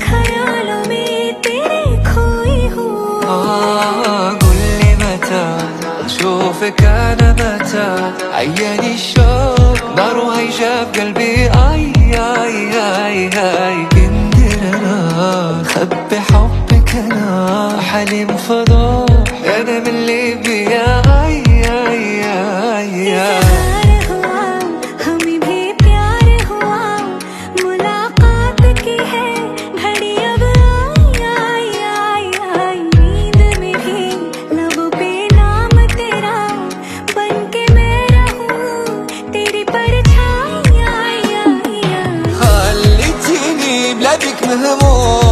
ख्यालों में तेरे खोई हूँ। قل لي متى أشوفك أنا متى عياني الشوق نار هيجاب قلبي آي آي آي آي قندر أنا خبي حبك أنا حليم فضوح أنا من اللي بيا آي آي آي آي इज़हार हुआ, हमें भी प्यार हुआ, मुलाकात की है घड़ी अब आई आई आई आई। नींद में भी लबों पे नाम तेरा बनके मैं रहूं तेरी परछाई आई आई आई। خليتيني بلادك مهموم